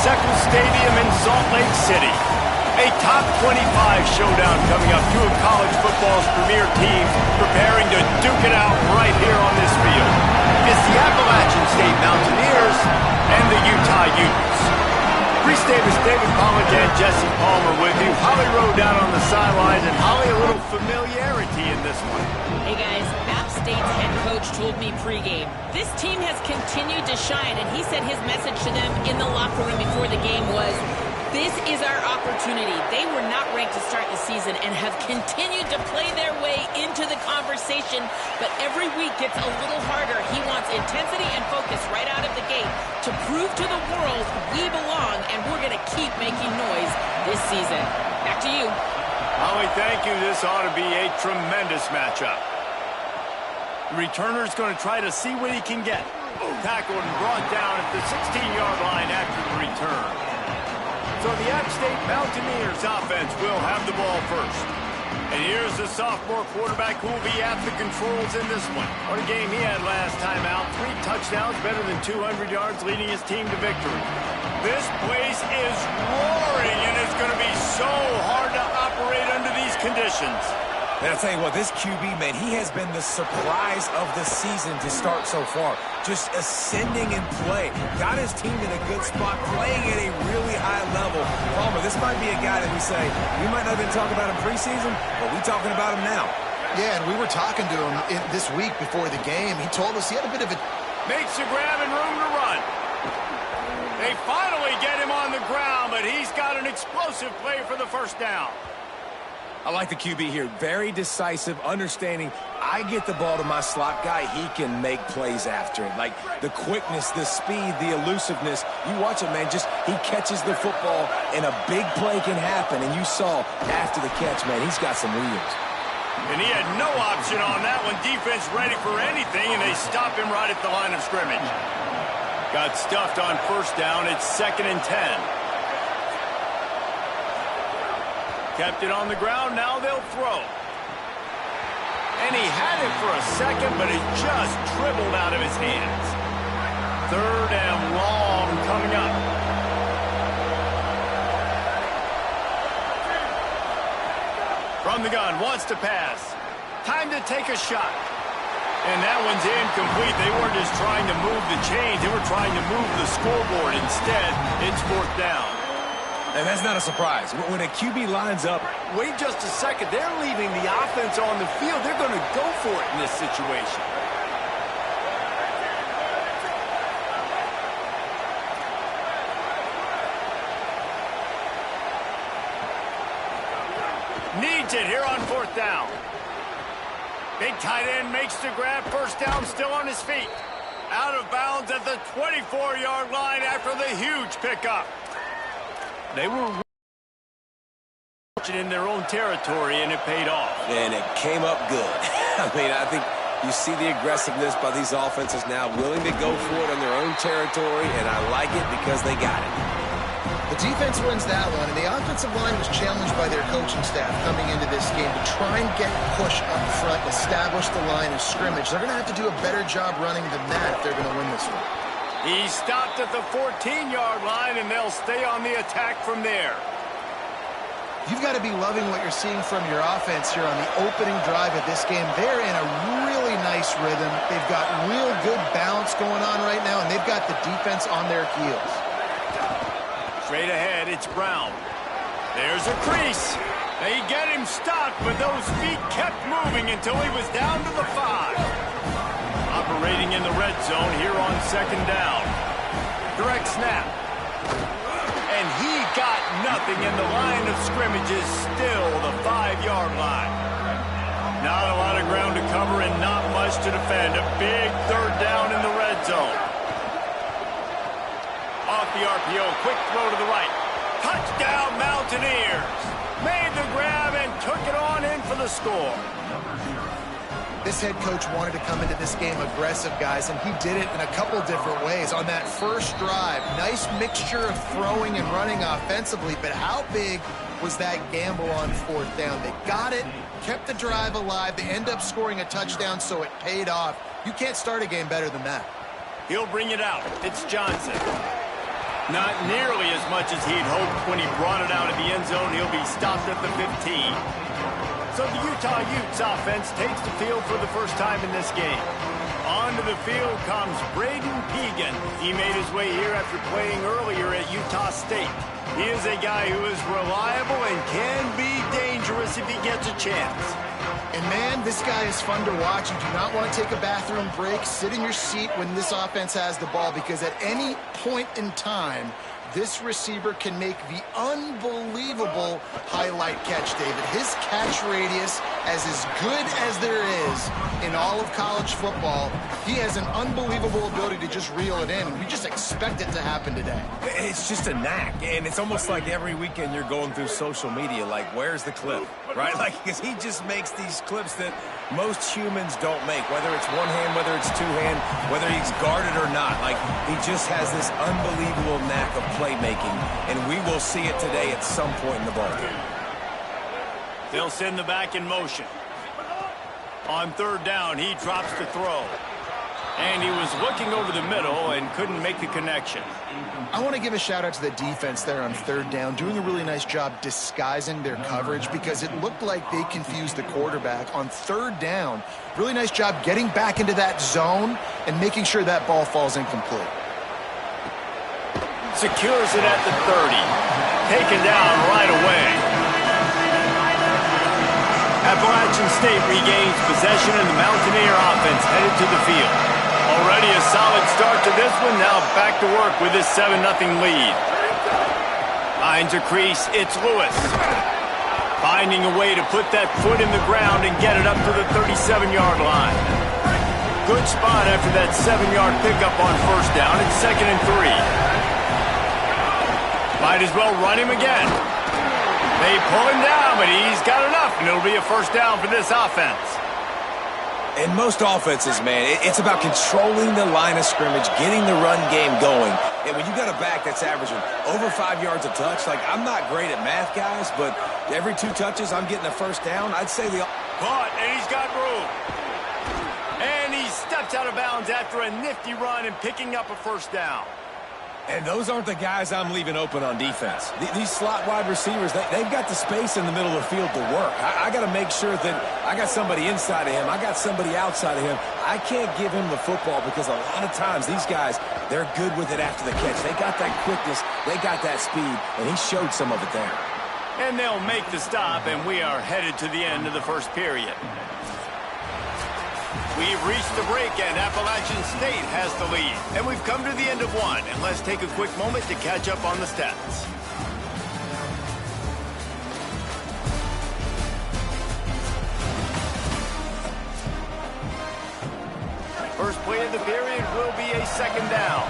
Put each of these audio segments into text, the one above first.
Eccles Stadium in Salt Lake City. A top 25 showdown coming up. Two of college football's premier teams preparing to duke it out right here on this field. It's the Appalachian State Mountaineers and the Utah Utes. Reese Davis, David Pollack, and Jesse Palmer with you. Holly Rowe down on the sidelines, and Holly, a little familiarity in this one. Hey guys, App State's head coach told me pregame, this team has continued to shine, and he said his message to them in the locker room before the game was, this is our opportunity. They were not ranked to start the season and have continued to play their way into the conversation, but every week gets a little harder. He wants intensity and focus right out of the gate to prove to the world we belong, and we're going to keep making noise this season. Back to you. Holly, thank you. This ought to be a tremendous matchup. The returner's going to try to see what he can get. Tackled and brought down at the 16-yard line after the return. So the App State Mountaineers offense will have the ball first. And here's the sophomore quarterback who will be at the controls in this one. What a game he had last time out. 3 touchdowns, better than 200 yards, leading his team to victory. This place is roaring, and it's going to be so hard to operate under these conditions. And I'll tell you what, this QB, man, he has been the surprise of the season to start so far. Just ascending in play. Got his team in a good spot, playing at a really high level. Palmer, this might be a guy that we say, we might not have been talking about him preseason, but we're talking about him now. Yeah, and we were talking to him this week before the game. He told us he had a bit of a... Makes the grab and room to run. They finally get him on the ground, but he's got an explosive play for the first down. I like the QB here. Very decisive, understanding. I get the ball to my slot guy, he can make plays after it. Like the quickness, the speed, the elusiveness. You watch it, man, just he catches the football and a big play can happen. And you saw after the catch, man, he's got some wheels. And he had no option on that one. Defense ready for anything, and they stop him right at the line of scrimmage. Got stuffed on first down. It's 2nd and 10. Kept it on the ground, now they'll throw. And he had it for a second, but it just dribbled out of his hands. 3rd and long coming up. From the gun, wants to pass. Time to take a shot. And that one's incomplete. They weren't just trying to move the chains, they were trying to move the scoreboard. Instead, it's 4th down. And that's not a surprise. When a QB lines up, wait just a second. They're leaving the offense on the field. They're going to go for it in this situation. Needs it here on 4th down. Big tight end makes the grab. First down, still on his feet. Out of bounds at the 24-yard line after the huge pickup. They were in their own territory, and it paid off. And it came up good. I mean, I think you see the aggressiveness by these offenses now, willing to go for it on their own territory, and I like it because they got it. The defense wins that one, and the offensive line was challenged by their coaching staff coming into this game to try and get push up front, establish the line of scrimmage. They're going to have to do a better job running than that if they're going to win this one. He stopped at the 14-yard line, and they'll stay on the attack from there. You've got to be loving what you're seeing from your offense here on the opening drive of this game. They're in a really nice rhythm. They've got real good balance going on right now, and they've got the defense on their heels. Straight ahead, it's Brown. There's a crease. They get him stopped, but those feet kept moving until he was down to the 5. Operating in the red zone here on 2nd down. Direct snap. And he got nothing, and the line of scrimmage is still the 5-yard line. Not a lot of ground to cover and not much to defend. A big 3rd down in the red zone. Off the RPO, quick throw to the right. Touchdown Mountaineers. Made the grab and took it on in for the score. This head coach wanted to come into this game aggressive, guys, and he did it in a couple different ways. On that first drive, nice mixture of throwing and running offensively, but how big was that gamble on 4th down? They got it, kept the drive alive, they end up scoring a touchdown, so it paid off. You can't start a game better than that. He'll bring it out. It's Johnson. Not nearly as much as he'd hoped when he brought it out of the end zone. He'll be stopped at the 15. So the Utah Utes offense takes the field for the first time in this game. Onto the field comes Braden Pegan. He made his way here after playing earlier at Utah State. He is a guy who is reliable and can be dangerous if he gets a chance. And man, this guy is fun to watch. You do not want to take a bathroom break. Sit in your seat when this offense has the ball, because at any point in time, this receiver can make the unbelievable highlight catch, David. His catch radius is good as there is in all of college football. He has an unbelievable ability to just reel it in, and we just expect it to happen today. It's just a knack, and it's almost like every weekend you're going through social media, like, where's the clip, right? Like, because he just makes these clips that most humans don't make, whether it's one hand, whether it's two hand, whether he's guarded or not. Like, he just has this unbelievable knack of playmaking, and we will see it today at some point in the ball game. They'll send the back in motion. On third down, he drops the throw. And he was looking over the middle and couldn't make the connection. I want to give a shout out to the defense there on third down, doing a really nice job disguising their coverage, because it looked like they confused the quarterback on third down. Really nice job getting back into that zone and making sure that ball falls incomplete. Secures it at the 30. Taken down right away. Appalachian State regains possession, and the Mountaineer offense headed to the field. Already a solid start to this one. Now back to work with this 7-0 lead. Finds a crease. It's Lewis. Finding a way to put that foot in the ground and get it up to the 37-yard line. Good spot after that 7-yard pickup on first down. It's 2nd and 3. Might as well run him again. They pull him down, but he's got enough, and it'll be a first down for this offense. In most offenses, man, it's about controlling the line of scrimmage, getting the run game going. And when you got a back that's averaging over 5 yards a touch, like, I'm not great at math, guys, but every 2 touches I'm getting a first down. I'd say the... Caught, and he's got room. And he steps out of bounds after a nifty run and picking up a first down. And those aren't the guys I'm leaving open on defense. These slot wide receivers, they've got the space in the middle of the field to work. I got to make sure that I got somebody inside of him. I got somebody outside of him. I can't give him the football, because a lot of times these guys, they're good with it after the catch. They got that quickness. They got that speed, and he showed some of it there. And they'll make the stop, and we are headed to the end of the first period. We've reached the break, and Appalachian State has the lead. And we've come to the end of one, and let's take a quick moment to catch up on the stats. First play of the period will be a 2nd down.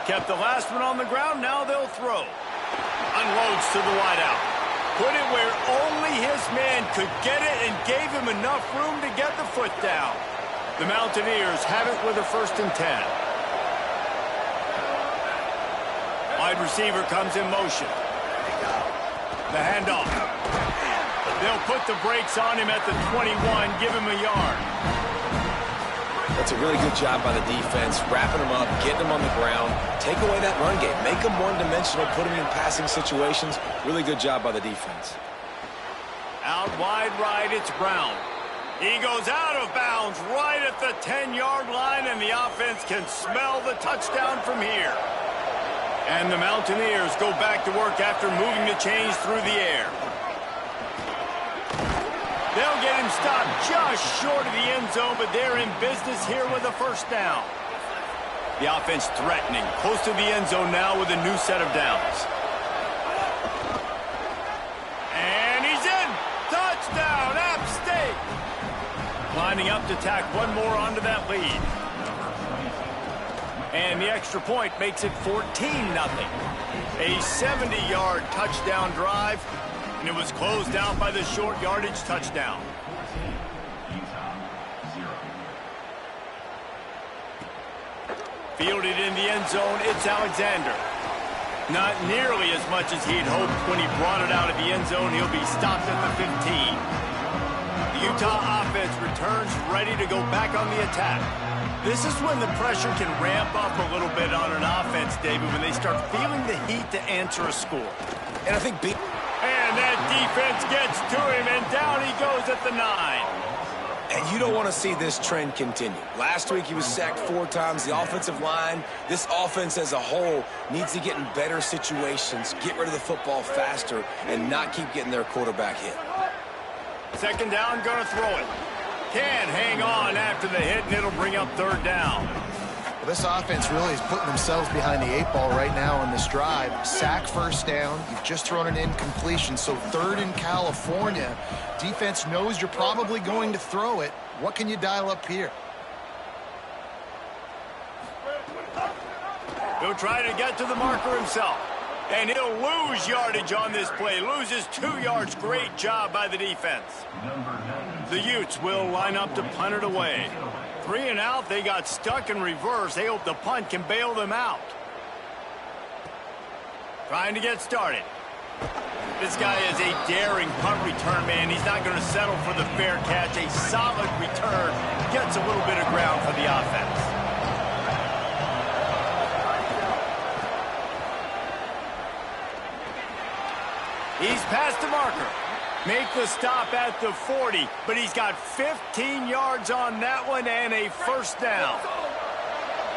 Kept the last one on the ground, now they'll throw. Unloads to the wideout. Put it where only his man could get it and gave him enough room to get the foot down. The Mountaineers have it with a 1st and 10. Wide receiver comes in motion. The handoff. They'll put the brakes on him at the 21, give him a yard. That's a really good job by the defense, wrapping them up, getting them on the ground, take away that run game, make them one-dimensional, put them in passing situations. Really good job by the defense. Out wide right, it's Brown. He goes out of bounds right at the 10-yard line, and the offense can smell the touchdown from here. And the Mountaineers go back to work after moving the chains through the air. They'll get him stopped just short of the end zone, but they're in business here with a first down. The offense threatening, close to the end zone now with a new set of downs. And he's in! Touchdown, App State! Lining up to tack one more onto that lead. And the extra point makes it 14-0. A 70-yard touchdown drive. And it was closed out by the short yardage touchdown. Fielded in the end zone, it's Alexander. Not nearly as much as he'd hoped when he brought it out of the end zone. He'll be stopped at the 15. The Utah offense returns ready to go back on the attack. This is when the pressure can ramp up a little bit on an offense, David, when they start feeling the heat to answer a score. And I think and that defense gets to him, and down he goes at the 9. And you don't want to see this trend continue. Last week he was sacked 4 times. The offensive line, this offense as a whole, needs to get in better situations, get rid of the football faster, and not keep getting their quarterback hit. Second down, gonna throw it. Can hang on after the hit, and it'll bring up third down. Well, this offense really is putting themselves behind the 8 ball right now on this drive. Sack first down. You've just thrown an incompletion, so third in California. Defense knows you're probably going to throw it. What can you dial up here? He'll try to get to the marker himself. And he'll lose yardage on this play. Loses 2 yards. Great job by the defense. The Utes will line up to punt it away. 3 and out. They got stuck in reverse. They hope the punt can bail them out. Trying to get started. This guy is a daring punt return man. He's not going to settle for the fair catch. A solid return. Gets a little bit of ground for the offense. He's past the marker. Make the stop at the 40, but he's got 15 yards on that one and a first down.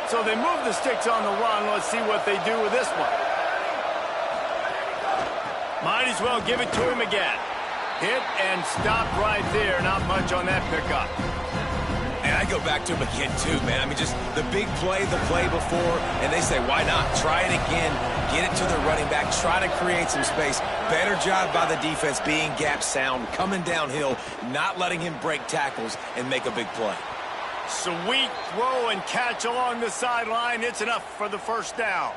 So they move the sticks on the run. Let's see what they do with this one. Might as well give it to him again. Hit and stop right there. Not much on that pickup. And I go back to him again, too, man. I mean, just the big play, the play before, and they say, why not? Try it again. Get it to the running back. Try to create some space. Better job by the defense being gap sound, coming downhill, not letting him break tackles and make a big play. Sweet throw and catch along the sideline. It's enough for the first down.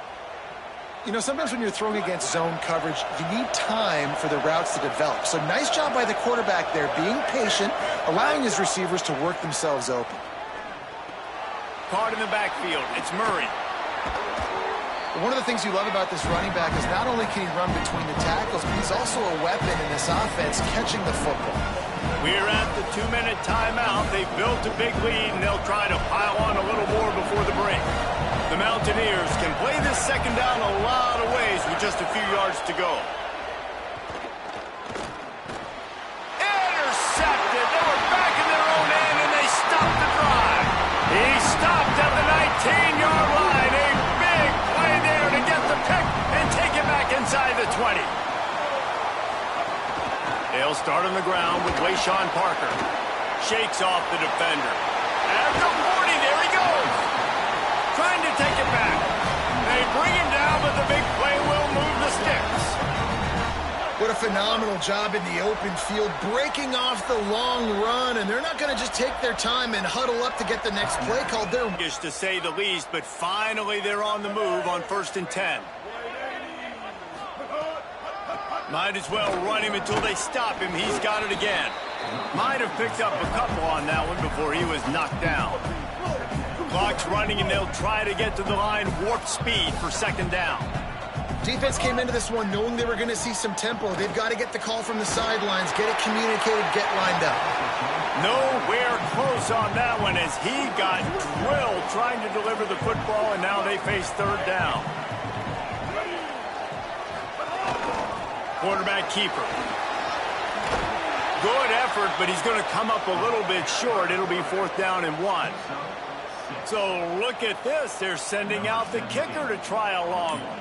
You know, sometimes when you're throwing against zone coverage, you need time for the routes to develop. So nice job by the quarterback there, being patient, allowing his receivers to work themselves open. Caught in the backfield. It's Murray. One of the things you love about this running back is not only can he run between the tackles, but he's also a weapon in this offense catching the football. We're at the 2-minute timeout. They've built a big lead, and they'll try to pile on a little more before the break. The Mountaineers can play this second down a lot of ways with just a few yards to go. Intercepted. They were back in their own end, and they stopped the drive. He stopped at the 19-yard line. A big play there to get the pick and take it back inside the 20. They'll start on the ground with Wayshawn Parker. Shakes off the defender. At the 40, there he goes. Trying to take it back. They bring him down, but the big play will move the sticks. What a phenomenal job in the open field, breaking off the long run, and they're not going to just take their time and huddle up to get the next play called. They're to say the least, but finally they're on the move on 1st and 10. Might as well run him until they stop him. He's got it again. Might have picked up a couple on that one before he was knocked down. Clock's running, and they'll try to get to the line warp speed for second down. Defense came into this one knowing they were going to see some tempo. They've got to get the call from the sidelines, get it communicated, get lined up. Nowhere close on that one as he got drilled trying to deliver the football, and now they face third down. Quarterback keeper. Good effort, but he's going to come up a little bit short. It'll be 4th down and 1. So look at this. They're sending out the kicker to try a long one.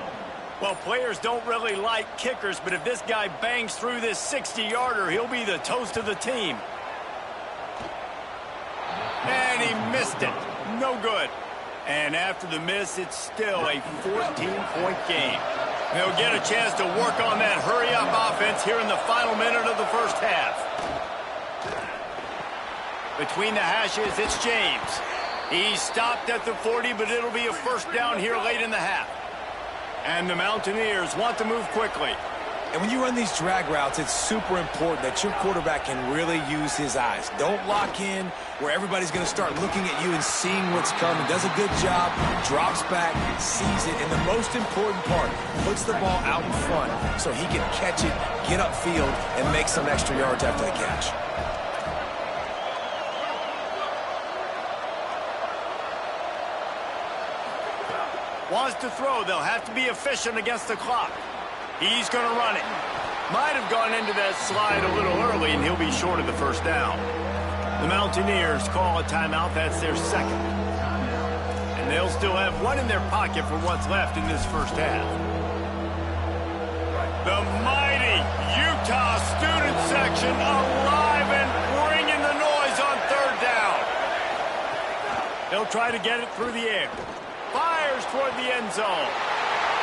Well, players don't really like kickers, but if this guy bangs through this 60-yarder, he'll be the toast of the team. And he missed it. No good. And after the miss, it's still a 14-point game. They'll get a chance to work on that hurry-up offense here in the final minute of the first half. Between the hashes, it's James. He stopped at the 40, but it'll be a first down here late in the half. And the Mountaineers want to move quickly. And when you run these drag routes, it's super important that your quarterback can really use his eyes. Don't lock in where everybody's going to start looking at you and seeing what's coming. Does a good job, drops back, sees it, and the most important part, puts the ball out in front so he can catch it, get upfield, and make some extra yards after the catch. Wants to throw. They'll have to be efficient against the clock. He's going to run it. Might have gone into that slide a little early, and he'll be short of the first down. The Mountaineers call a timeout. That's their second. And they'll still have one in their pocket for what's left in this first half. The mighty Utah student section alive and bringing the noise on third down. They'll try to get it through the air. Fires toward the end zone.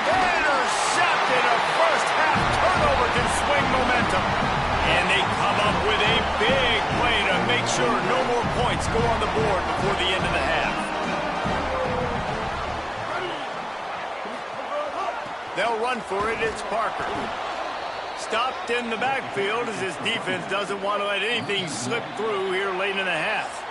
Intercepted. A first half turnover can swing momentum. And they come up with a big play to make sure no more points go on the board before the end of the half. They'll run for it. It's Parker. Stopped in the backfield as his defense doesn't want to let anything slip through here late in the half.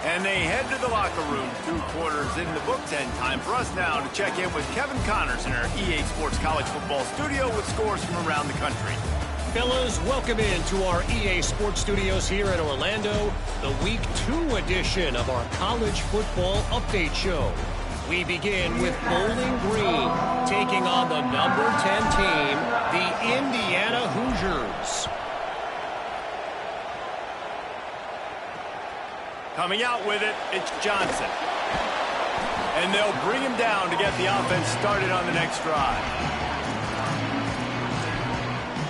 And they head to the locker room. 2 quarters in the books, and time for us now to check in with Kevin Connors in our EA Sports College Football Studio with scores from around the country. Fellas, welcome in to our EA Sports Studios here in Orlando, the Week 2 edition of our College Football Update Show. We begin with Bowling Green taking on the number 10 team, the Indiana Hoosiers. Coming out with it, it's Johnson. And they'll bring him down to get the offense started on the next drive.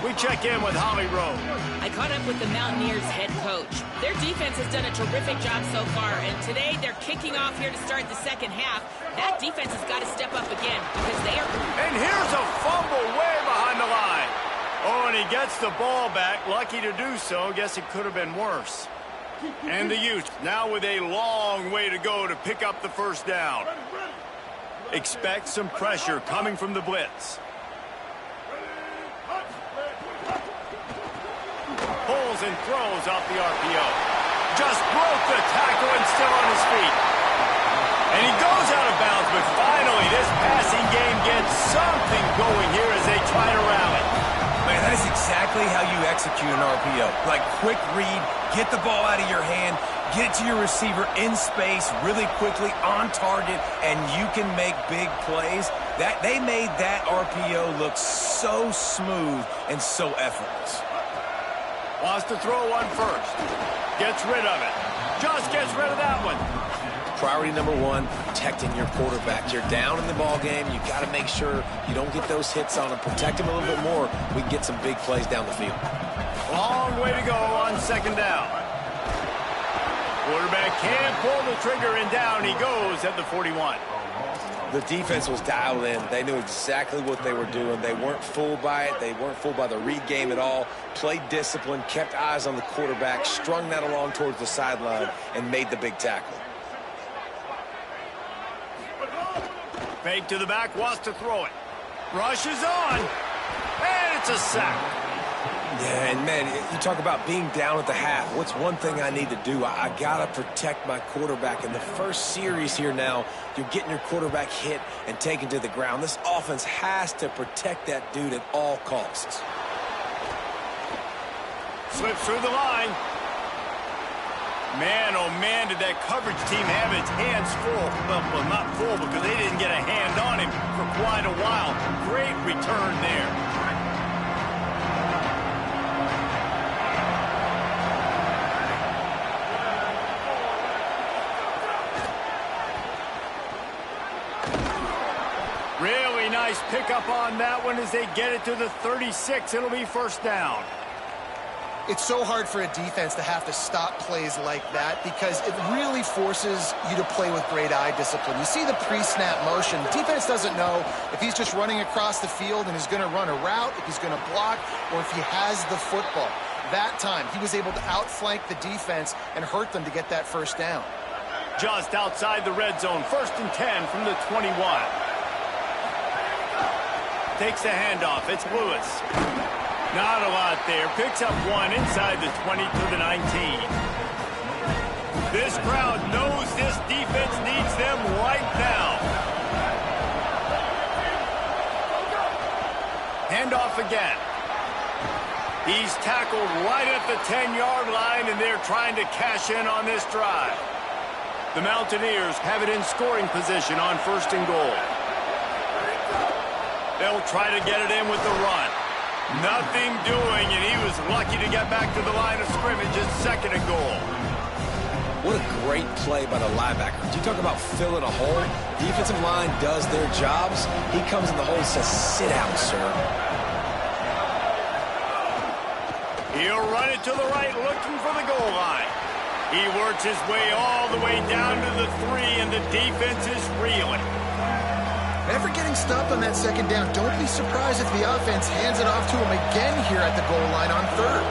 We check in with Holly Rowe. I caught up with the Mountaineers head coach. Their defense has done a terrific job so far, and today they're kicking off here to start the second half. That defense has got to step up again because they are... And here's a fumble way behind the line. Oh, and he gets the ball back. Lucky to do so. Guess it could have been worse. And the Utes now with a long way to go to pick up the first down. Expect some pressure coming from the blitz. Pulls and throws off the RPO. Just broke the tackle and still on his feet. And he goes out of bounds, but finally this passing game gets something going here as they try to rally. Man, that is exactly how you execute an RPO. Like, quick read, get the ball out of your hand, get it to your receiver in space really quickly, on target, and you can make big plays. They made that RPO look so smooth and so effortless. Wants to throw one first. Gets rid of it. Just gets rid of that one. Priority number 1, protecting your quarterback. You're down in the ball game. You got to make sure you don't get those hits on him. Protect him a little bit more. We can get some big plays down the field. Long way to go on second down. Quarterback can't pull the trigger, and down he goes at the 41. The defense was dialed in. They knew exactly what they were doing. They weren't fooled by it. They weren't fooled by the read game at all. Played discipline, kept eyes on the quarterback, strung that along towards the sideline, and made the big tackle. Fake to the back, wants to throw it. Rushes on, and it's a sack. Yeah, and man, you talk about being down at the half. What's one thing I need to do? I got to protect my quarterback. In the first series here now, you're getting your quarterback hit and taken to the ground. This offense has to protect that dude at all costs. Slips through the line. Man, oh man, did that coverage team have its hands full. Well, not full because they didn't get a hand on him for quite a while. Great return there. Really nice pickup on that one as they get it to the 36. It'll be first down. It's so hard for a defense to have to stop plays like that because it really forces you to play with great eye discipline. You see the pre-snap motion. The defense doesn't know if he's just running across the field and is going to run a route, if he's going to block, or if he has the football. That time, he was able to outflank the defense and hurt them to get that first down. Just outside the red zone, 1st and 10 from the 21. Takes the handoff. It's Lewis. Not a lot there. Picks up one inside the 20 to the 19. This crowd knows this defense needs them right now. Handoff again. He's tackled right at the 10-yard line, and they're trying to cash in on this drive. The Mountaineers have it in scoring position on 1st and goal. They'll try to get it in with the run. Nothing doing, and he was lucky to get back to the line of scrimmage at 2nd and goal. What a great play by the linebacker. You talk about filling a hole. Defensive line does their jobs. He comes in the hole and says, sit down, sir. He'll run it to the right, looking for the goal line. He works his way all the way down to the 3, and the defense is reeling. Never getting stopped on that 2nd down. Don't be surprised if the offense hands it off to him again here at the goal line on 3rd.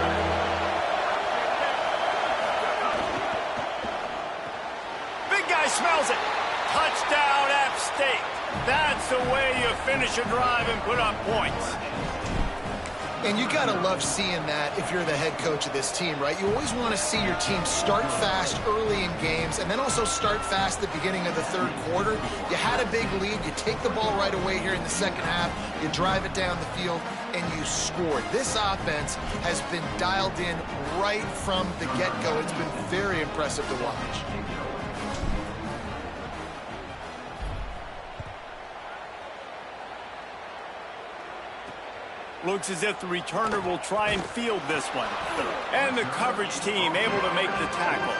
Big guy smells it. Touchdown, App State. That's the way you finish a drive and put up points. And you got to love seeing that if you're the head coach of this team, right? You always want to see your team start fast early in games and then also start fast at the beginning of the 3rd quarter. You had a big lead. You take the ball right away here in the 2nd half. You drive it down the field, and you scored. This offense has been dialed in right from the get-go. It's been very impressive to watch. Looks as if the returner will try and field this one. And the coverage team able to make the tackle.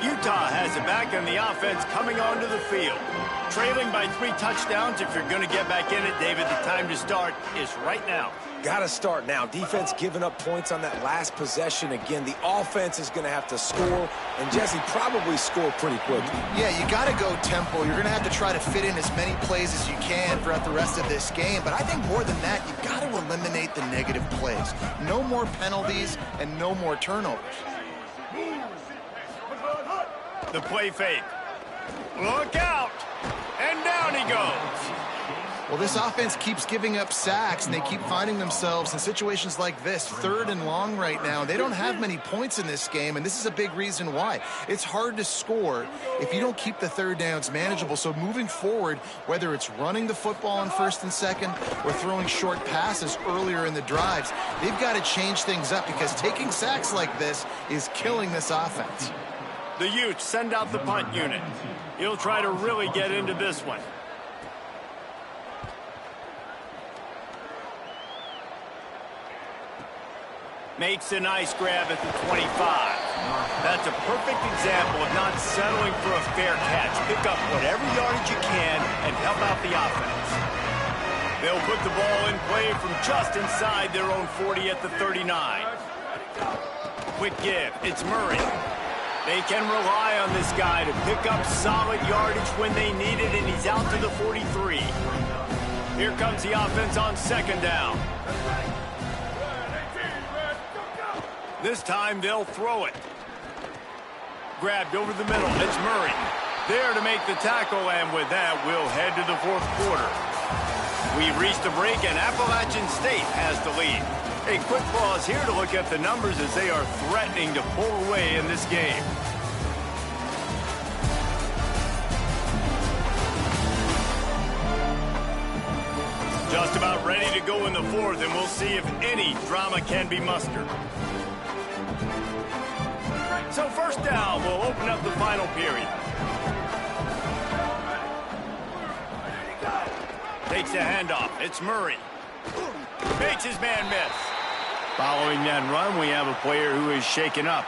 Utah has it back, and the offense coming onto the field. Trailing by 3 touchdowns. If you're going to get back in it, David, the time to start is right now. Got to start now. Defense giving up points on that last possession. Again, the offense is going to have to score, and Jesse probably score pretty quickly. Yeah, you got to go tempo. You're going to have to try to fit in as many plays as you can throughout the rest of this game. But I think more than that, you got to eliminate the negative plays. No more penalties and no more turnovers. The play fake. Look out! And down he goes. Well, this offense keeps giving up sacks, and they keep finding themselves in situations like this, 3rd and long right now. They don't have many points in this game, and this is a big reason why. It's hard to score if you don't keep the 3rd downs manageable. So moving forward, whether it's running the football on 1st and 2nd or throwing short passes earlier in the drives, they've got to change things up because taking sacks like this is killing this offense. The Utes send out the punt unit. He'll try to really get into this one. Makes a nice grab at the 25. That's a perfect example of not settling for a fair catch. Pick up whatever yardage you can and help out the offense. They'll put the ball in play from just inside their own 40 at the 39. Quick give. It's Murray. They can rely on this guy to pick up solid yardage when they need it, and he's out to the 43. Here comes the offense on 2nd down. This time they'll throw it. Grabbed over the middle. It's Murray. There to make the tackle, and with that, we'll head to the 4th quarter. We've reached a break, and Appalachian State has the lead. A quick pause here to look at the numbers as they are threatening to pull away in this game. Just about ready to go in the 4th, and we'll see if any drama can be mustered. So 1st down will open up the final period. Takes a handoff. It's Murray. Makes his man miss. Following that run, we have a player who is shaken up.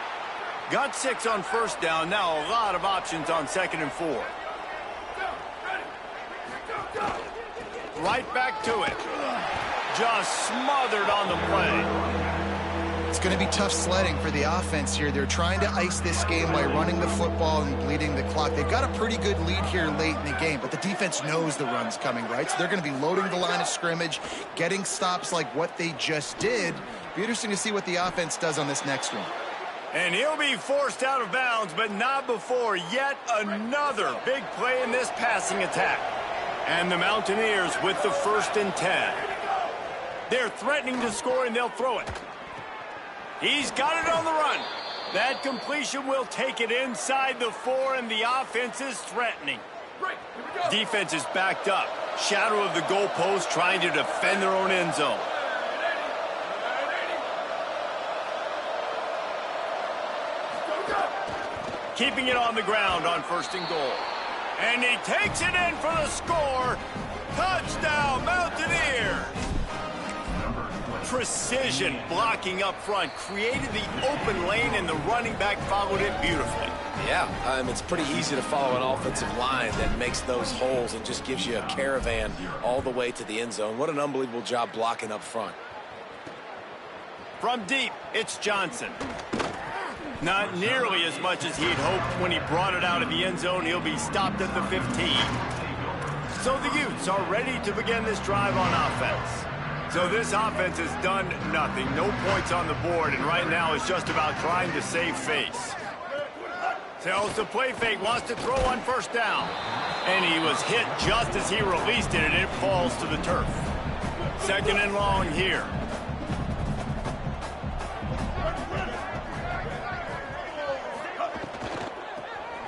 Got 6 on 1st down. Now a lot of options on 2nd and 4. Right back to it. Just smothered on the play. It's going to be tough sledding for the offense here. They're trying to ice this game by running the football and bleeding the clock. They've got a pretty good lead here late in the game, but the defense knows the run's coming, right? So they're going to be loading the line of scrimmage, getting stops like what they just did. Be interesting to see what the offense does on this next one. And he'll be forced out of bounds, but not before yet another big play in this passing attack. And the Mountaineers with the 1st and 10. They're threatening to score, and they'll throw it. He's got it on the run. That completion will take it inside the 4, and the offense is threatening. Defense is backed up. Shadow of the goalpost, trying to defend their own end zone. keeping it on the ground on 1st and goal. And he takes it in for the score. Touchdown, Mountaineers! Precision blocking up front created the open lane, and the running back followed it beautifully. Yeah, it's pretty easy to follow an offensive line that makes those holes and just gives you a caravan all the way to the end zone. What an unbelievable job blocking up front. From deep, it's Johnson. Not nearly as much as he'd hoped when he brought it out of the end zone. He'll be stopped at the 15. So the Utes are ready to begin this drive on offense. So this offense has done nothing. No points on the board, and right now it's just about trying to save face. Tells the play fake, wants to throw on 1st down. And he was hit just as he released it, and it falls to the turf. 2nd and long here.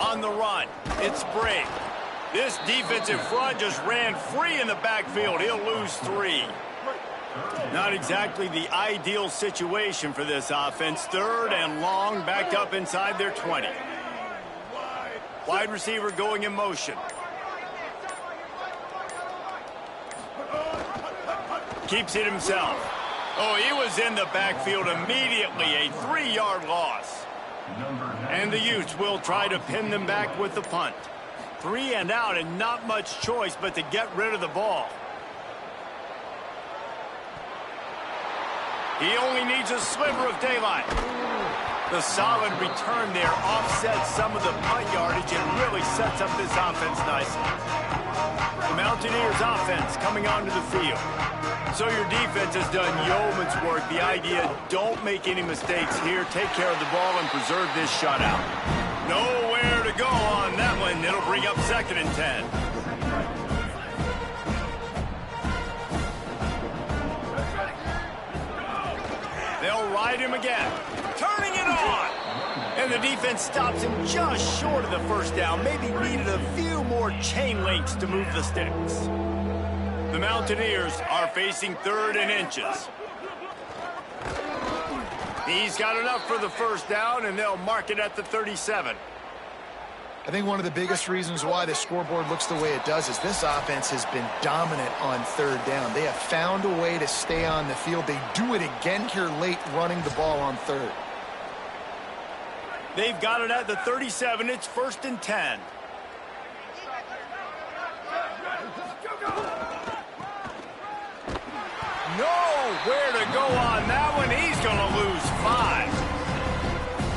On the run, it's Sprague. This defensive front just ran free in the backfield. He'll lose 3. Not exactly the ideal situation for this offense. 3rd and long, backed up inside their 20. Wide receiver going in motion. Keeps it himself. Oh, he was in the backfield immediately. A 3-yard loss. And the Utes will try to pin them back with the punt. 3 and out, and not much choice but to get rid of the ball. He only needs a sliver of daylight. The solid return there offsets some of the punt yardage and really sets up this offense nicely. The Mountaineers offense coming onto the field. So your defense has done yeoman's work. The idea, don't make any mistakes here. Take care of the ball and preserve this shutout. Nowhere to go on that one. It'll bring up 2nd and 10. They'll ride him again. Turning it on. And the defense stops him just short of the 1st down. Maybe needed a few more chain links to move the sticks. The Mountaineers are facing 3rd and inches. He's got enough for the 1st down, and they'll mark it at the 37. I think one of the biggest reasons why the scoreboard looks the way it does is this offense has been dominant on 3rd down. They have found a way to stay on the field. They do it again here late, running the ball on 3rd. They've got it at the 37. It's 1st and 10. Nowhere to go on that one. He's going to lose 5.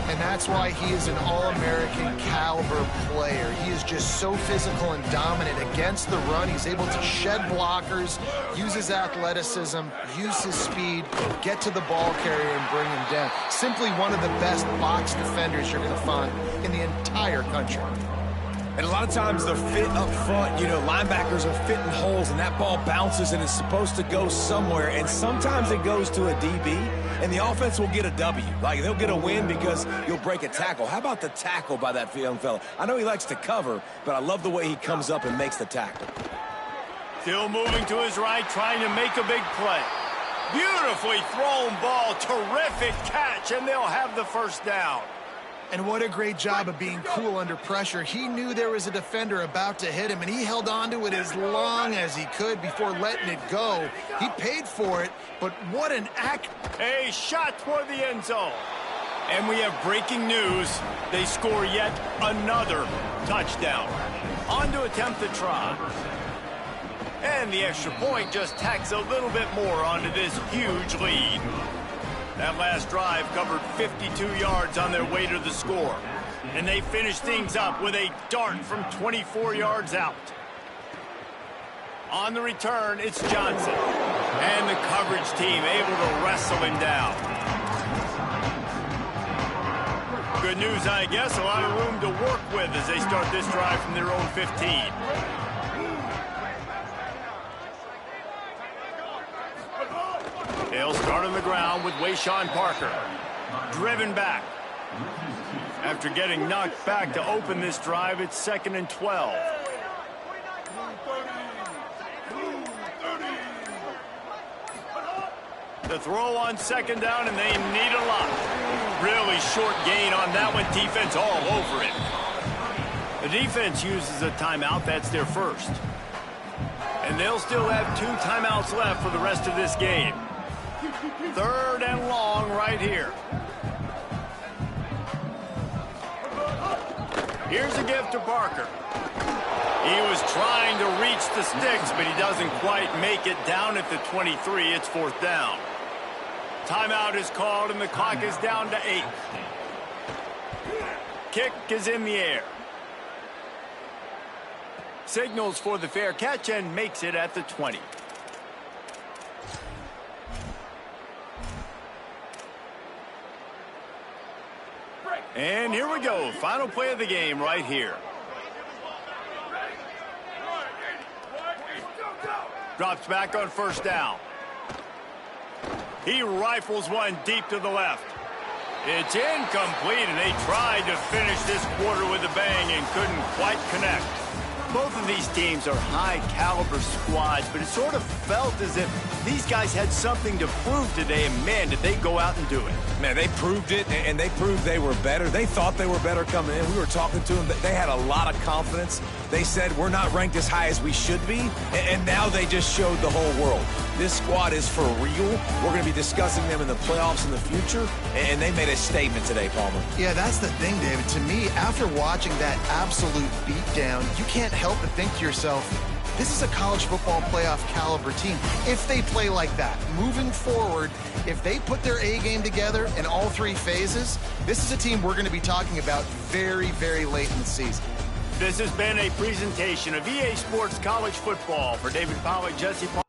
And that's why he is an All-American caliber player. He is just so physical and dominant against the run. He's able to shed blockers, use his athleticism, use his speed, get to the ball carrier and bring him down. Simply one of the best box defenders you're going to find in the entire country. And a lot of times they're fit up front. You know, linebackers are fit in holes, and that ball bounces, and it's supposed to go somewhere. And sometimes it goes to a DB, and the offense will get a W. Like, they'll get a win because you'll break a tackle. How about the tackle by that young fella? I know he likes to cover, but I love the way he comes up and makes the tackle. Still moving to his right, trying to make a big play. Beautifully thrown ball. Terrific catch, and they'll have the 1st down. And what a great job of being cool under pressure. He knew there was a defender about to hit him, and he held on to it as long as he could before letting it go. He paid for it, but what an act. A shot toward the end zone. And we have breaking news. They score yet another touchdown. On to attempt the try. And the extra point just tacks a little bit more onto this huge lead. That last drive covered 52 yards on their way to the score. And they finished things up with a dart from 24 yards out. On the return, it's Johnson. And the coverage team able to wrestle him down. Good news, I guess. A lot of room to work with as they start this drive from their own 15. They'll start on the ground with Wayshawn Parker. Driven back. After getting knocked back to open this drive, it's 2nd and 12. The throw on 2nd down, and they need a lot. Really short gain on that one. Defense all over it. The defense uses a timeout. That's their first. And they'll still have 2 timeouts left for the rest of this game. 3rd and long right here. Here's a give to Parker. He was trying to reach the sticks, but he doesn't quite make it down at the 23. It's 4th down. Timeout is called, and the clock is down to 8. Kick is in the air. Signals for the fair catch and makes it at the 20. And here we go. Final play of the game right here. Drops back on 1st down. He rifles one deep to the left. It's incomplete, and they tried to finish this quarter with a bang and couldn't quite connect. Both of these teams are high-caliber squads, but it sort of felt as if these guys had something to prove today, and, man, did they go out and do it. Man, they proved it, and they proved they were better. They thought they were better coming in. We were talking to them. They had a lot of confidence. They said, we're not ranked as high as we should be, and now they just showed the whole world. This squad is for real. We're going to be discussing them in the playoffs in the future, and they made a statement today, Palmer. Yeah, that's the thing, David. To me, after watching that absolute beatdown, you can't help but think to yourself, this is a college football playoff caliber team. If they play like that, moving forward, if they put their A game together in all 3 phases, this is a team we're going to be talking about very, very late in the season. This has been a presentation of EA Sports College Football. For David Pollack, Jesse Palmer.